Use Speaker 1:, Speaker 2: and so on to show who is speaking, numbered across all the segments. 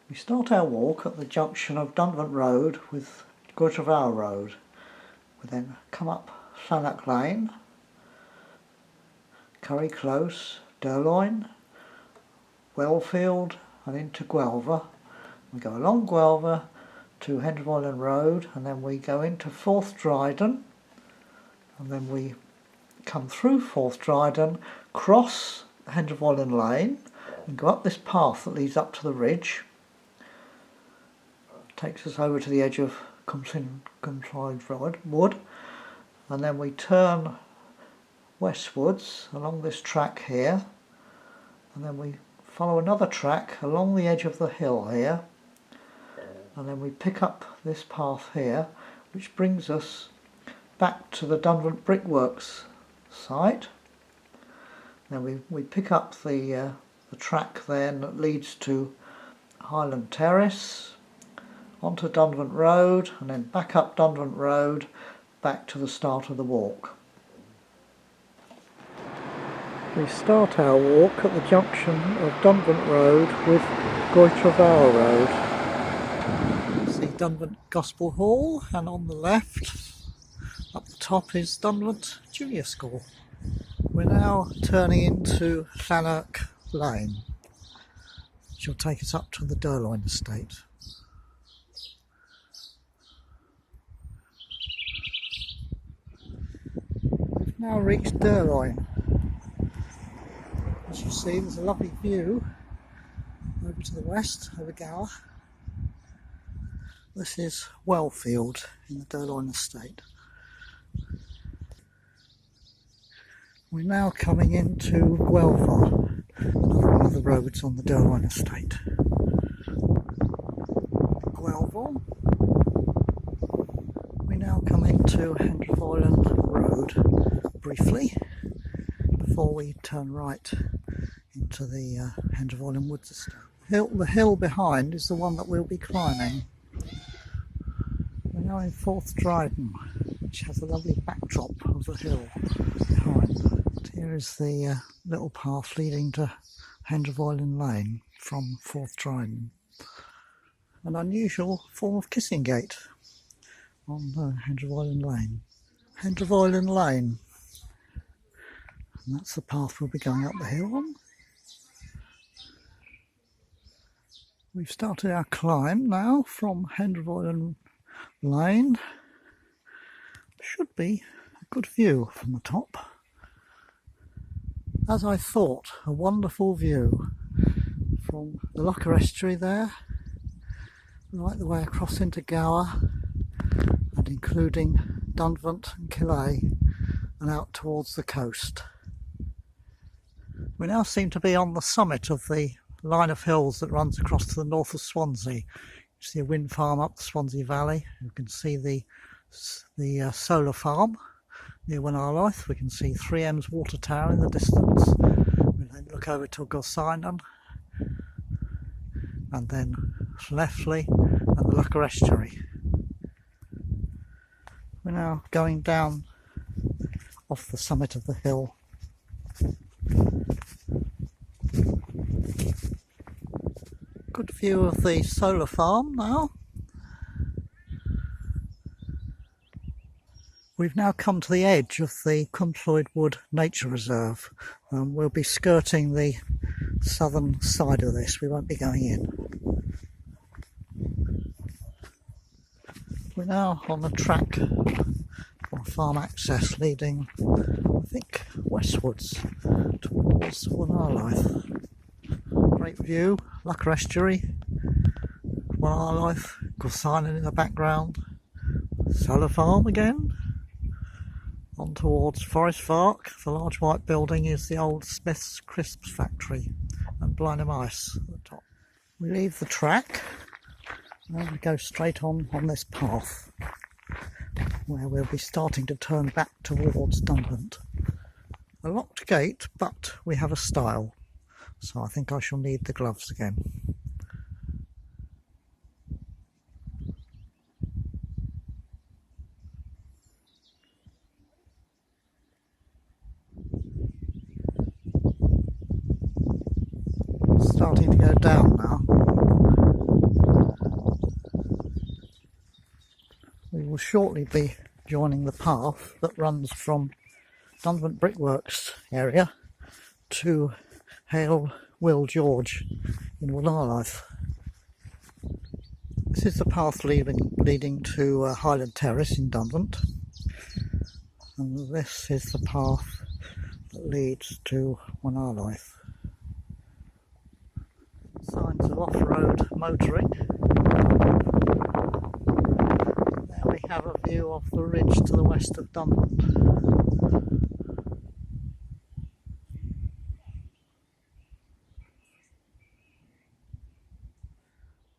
Speaker 1: We start our walk at the junction of Dunvant Road with DunvantWalk4 Road. We then come up Llanach Lane, Curry Close, Durloin, Wellfield and into Guelver. We go along Guelver to Hendrefwelyn Road and then we go into Forth Dryden and then we come through Forth Dryden, cross Hendrefwelyn Lane and go up this path that leads up to the ridge. Takes us over to the edge of Cumside Wood and then we turn westwards along this track here and then we follow another track along the edge of the hill here and then we pick up this path here which brings us back to the Dunvant Brickworks site. Then we pick up the track then that leads to Highland Terrace, onto Dunvant Road and then back up Dunvant Road back to the start of the walk. We start our walk at the junction of Dunvant Road with DunvantWalk4 Road. See Dunvant Gospel Hall and on the left up the top is Dunvant Junior School. We're now turning into Llanach Lane which will take us up to the Durloin estate. We've now reached Durloin. As you see, there's a lovely view over to the west over Gower. This is Wellfield in the Durloin estate. We're now coming into Guelver, another one of the roads on the Durloin estate. Guelver. We now come into Hendrefwelyn Road briefly before we turn right into the Hendrefwelyn Woods estate. The hill behind is the one that we'll be climbing. We're now in Forth Dryden, which has a lovely backdrop of the hill behind. And here is the little path leading to Hendrefwelyn Lane from Forth Dryden. An unusual form of kissing gate on Hendrefwelyn Lane. Hendrefwelyn Lane. And that's the path we'll be going up the hill on. We've started our climb now from Hendrefwelyn Lane. Should be a good view from the top. As I thought, a wonderful view from the Locher estuary there, right the way across into Gower and including Dunvant and Killay and out towards the coast. We now seem to be on the summit of the line of hills that runs across to the north of Swansea. You see a wind farm up the Swansea Valley. You can see the solar farm near Wynarloith. We can see 3M's water tower in the distance. We then look over to Gorsinan and then Leffley and the Locher estuary. We're now going down off the summit of the hill. Good view of the solar farm now. We've now come to the edge of the Cumside Wood Nature Reserve. We'll be skirting the southern side of this, we won't be going in. We're now on a track for farm access leading, I think, westwards towards Wynarloith. Great view, Locher estuary, Wynarloith, Gorsinan in the background, solar farm again. On towards Forest Park. The large white building is the old Smith's Crisps factory and Blenheim Ice at the top. We leave the track and we go straight on this path where we'll be starting to turn back towards Dunvant. A locked gate, but we have a stile, so I think I shall need the gloves again. Starting to go down now. will shortly be joining the path that runs from Dunvant Brickworks area to Hale Will George in Wales. This is the path leading to Highland Terrace in Dunvant, and this is the path that leads to Wales. Signs of off-road motoring. There we have a view of the ridge to the west of Dunvant.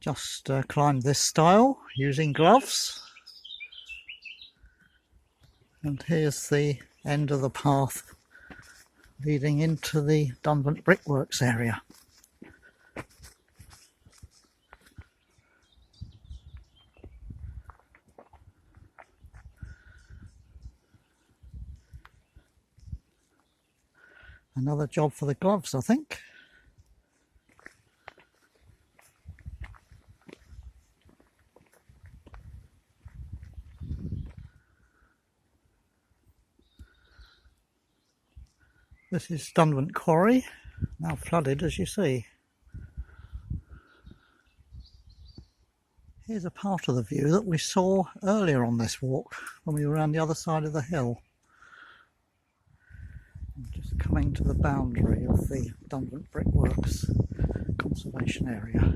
Speaker 1: Just climbed this stile using gloves, and here's the end of the path leading into the Dunvant Brickworks area. Another job for the gloves, I think. This is Dunvant Quarry, now flooded as you see. Here's a part of the view that we saw earlier on this walk when we were around the other side of the hill. Just coming to the boundary of the Dunvant Brickworks conservation area.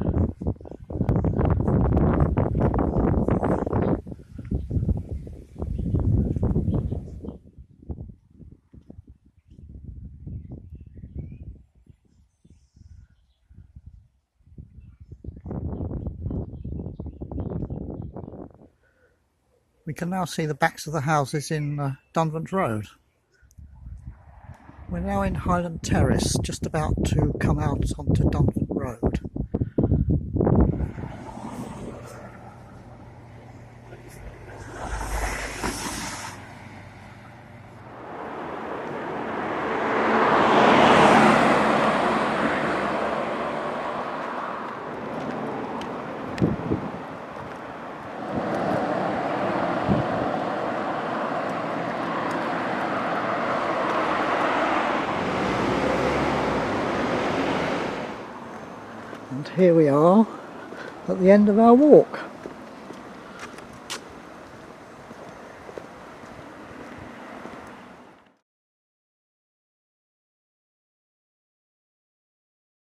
Speaker 1: We can now see the backs of the houses in Dunvant Road. We're now in Highland Terrace, just about to come out onto Dunvant Road. And here we are at the end of our walk.